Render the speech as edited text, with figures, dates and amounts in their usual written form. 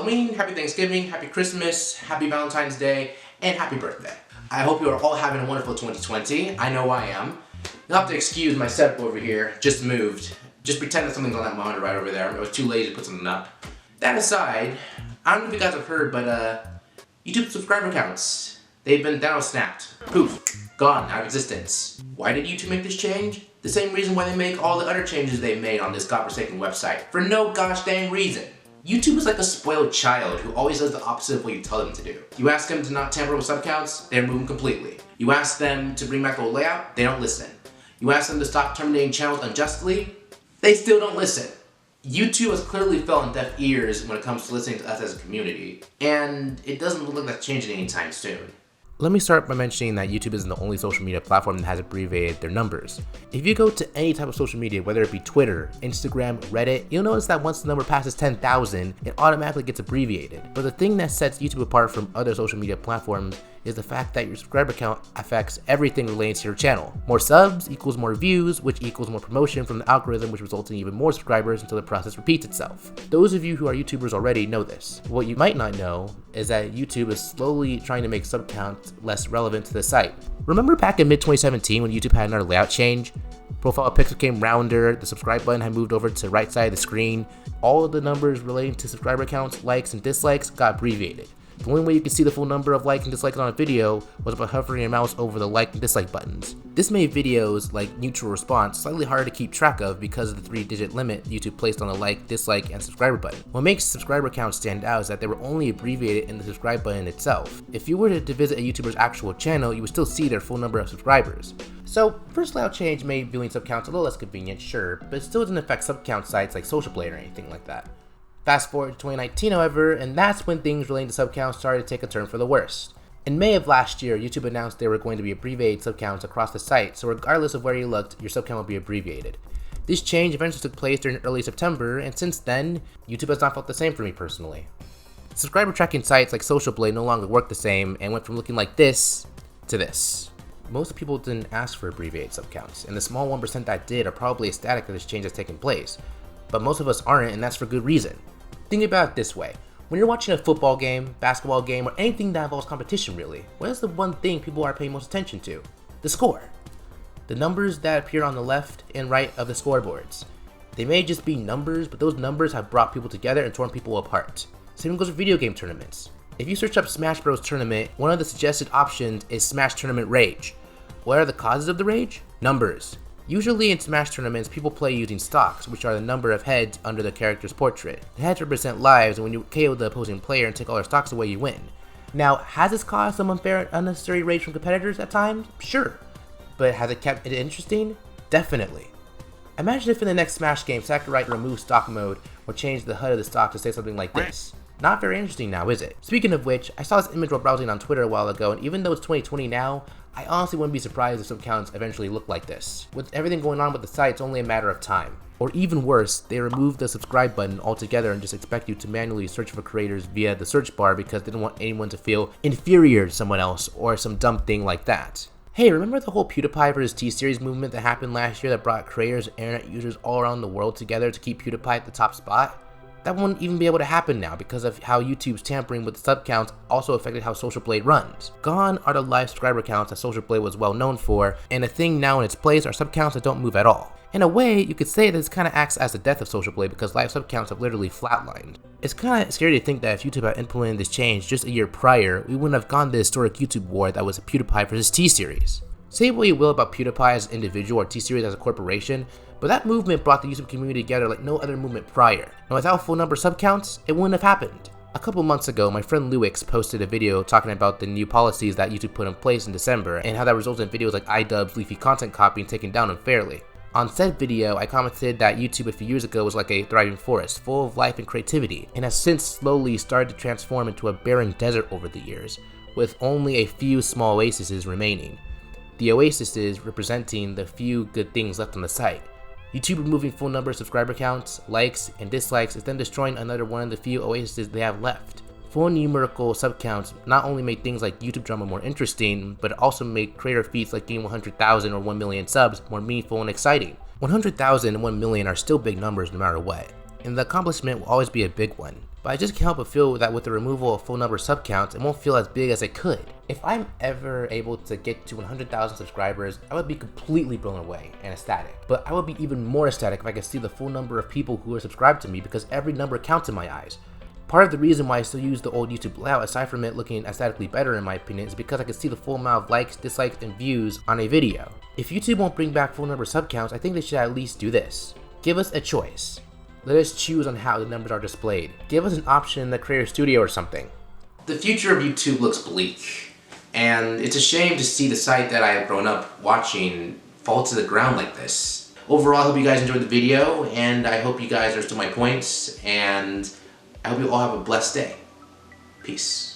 Halloween, happy Thanksgiving, happy Christmas, happy Valentine's Day, and happy birthday. I hope you are all having a wonderful 2020. I know I am. You'll have to excuse my setup over here, just moved. Just pretend that something's on that monitor right over there. I was too lazy to put something up. That aside, I don't know if you guys have heard, but YouTube subscriber counts, they've been down snapped. Poof, gone, out of existence. Why did YouTube make this change? The same reason why they make all the other changes they made on this godforsaken website. For no gosh dang reason. YouTube is like a spoiled child who always does the opposite of what you tell them to do. You ask them to not tamper with sub counts, they remove them completely. You ask them to bring back the old layout, they don't listen. You ask them to stop terminating channels unjustly, they still don't listen. YouTube has clearly fell on deaf ears when it comes to listening to us as a community, and it doesn't look like that's changing anytime soon. Let me start by mentioning that YouTube isn't the only social media platform that has abbreviated their numbers. If you go to any type of social media, whether it be Twitter, Instagram, Reddit, you'll notice that once the number passes 10,000, it automatically gets abbreviated. But the thing that sets YouTube apart from other social media platforms is the fact that your subscriber count affects everything related to your channel. More subs equals more views, which equals more promotion from the algorithm, which results in even more subscribers until the process repeats itself. Those of you who are YouTubers already know this. What you might not know is that YouTube is slowly trying to make sub counts less relevant to the site. Remember back in mid-2017 when YouTube had another layout change? Profile picture became rounder, the subscribe button had moved over to the right side of the screen. All of the numbers relating to subscriber counts, likes, and dislikes got abbreviated. The only way you could see the full number of likes and dislikes on a video was by hovering your mouse over the like and dislike buttons. This made videos like neutral response slightly harder to keep track of because of the 3-digit limit YouTube placed on the like, dislike, and subscriber button. What makes subscriber counts stand out is that they were only abbreviated in the subscribe button itself. If you were to visit a YouTuber's actual channel, you would still see their full number of subscribers. So, first layout change made viewing sub counts a little less convenient, sure, but it still doesn't affect sub count sites like Social Blade or anything like that. Fast forward to 2019, however, and that's when things relating to sub counts started to take a turn for the worst. In May of last year, YouTube announced there were going to be abbreviated sub counts across the site, so regardless of where you looked, your sub count would be abbreviated. This change eventually took place during early September, and since then, YouTube has not felt the same for me personally. Subscriber tracking sites like Social Blade no longer work the same and went from looking like this to this. Most people didn't ask for abbreviated sub counts, and the small 1% that did are probably ecstatic that this change has taken place. But most of us aren't, and that's for good reason. Think about it this way. When you're watching a football game, basketball game, or anything that involves competition really, what is the one thing people are paying most attention to? The score. The numbers that appear on the left and right of the scoreboards. They may just be numbers, but those numbers have brought people together and torn people apart. Same goes for video game tournaments. If you search up Smash Bros. Tournament, one of the suggested options is Smash Tournament Rage. What are the causes of the rage? Numbers. Usually in Smash tournaments, people play using stocks, which are the number of heads under the character's portrait. The heads represent lives, and when you KO the opposing player and take all their stocks away, you win. Now, has this caused some unfair and unnecessary rage from competitors at times? Sure. But has it kept it interesting? Definitely. Imagine if in the next Smash game, Sakurai removed stock mode or changed the HUD of the stock to say something like this. Not very interesting now, is it? Speaking of which, I saw this image while browsing on Twitter a while ago, and even though it's 2020 now, I honestly wouldn't be surprised if sub counts eventually look like this. With everything going on with the site, it's only a matter of time. Or even worse, they removed the subscribe button altogether and just expect you to manually search for creators via the search bar because they didn't want anyone to feel inferior to someone else or some dumb thing like that. Hey, remember the whole PewDiePie vs T-Series movement that happened last year that brought creators and internet users all around the world together to keep PewDiePie at the top spot? That won't even be able to happen now because of how YouTube's tampering with the sub counts also affected how Social Blade runs. Gone are the live subscriber counts that Social Blade was well known for, and a thing now in its place are sub counts that don't move at all. In a way, you could say that this kind of acts as the death of Social Blade because live sub counts have literally flatlined. It's kind of scary to think that if YouTube had implemented this change just a year prior, we wouldn't have gone the historic YouTube war that was PewDiePie vs T-Series. Say what you will about PewDiePie as an individual or T-Series as a corporation, but that movement brought the YouTube community together like no other movement prior. And without full number sub counts, it wouldn't have happened. A couple months ago, my friend Luix posted a video talking about the new policies that YouTube put in place in December and how that resulted in videos like iDubbbz leafy content copy being taken down unfairly. On said video, I commented that YouTube a few years ago was like a thriving forest, full of life and creativity, and has since slowly started to transform into a barren desert over the years, with only a few small oases remaining. The oases representing the few good things left on the site. YouTube removing full number of subscriber counts, likes, and dislikes is then destroying another one of the few oases they have left. Full numerical sub counts not only make things like YouTube drama more interesting, but it also make creator feats like getting 100,000 or 1 million subs more meaningful and exciting. 100,000 and 1 million are still big numbers no matter what. and the accomplishment will always be a big one. But I just can't help but feel that with the removal of phone number sub counts, it won't feel as big as it could. If I'm ever able to get to 100,000 subscribers, I would be completely blown away and ecstatic. But I would be even more ecstatic if I could see the full number of people who are subscribed to me, because every number counts in my eyes. Part of the reason why I still use the old YouTube layout, aside from it looking aesthetically better in my opinion, is because I can see the full amount of likes, dislikes, and views on a video. If YouTube won't bring back full number sub counts, I think they should at least do this. Give us a choice. Let us choose on how the numbers are displayed. Give us an option in the Creator Studio or something. The future of YouTube looks bleak, and it's a shame to see the site that I have grown up watching fall to the ground like this. Overall, I hope you guys enjoyed the video, and I hope you guys understood my points, and I hope you all have a blessed day. Peace.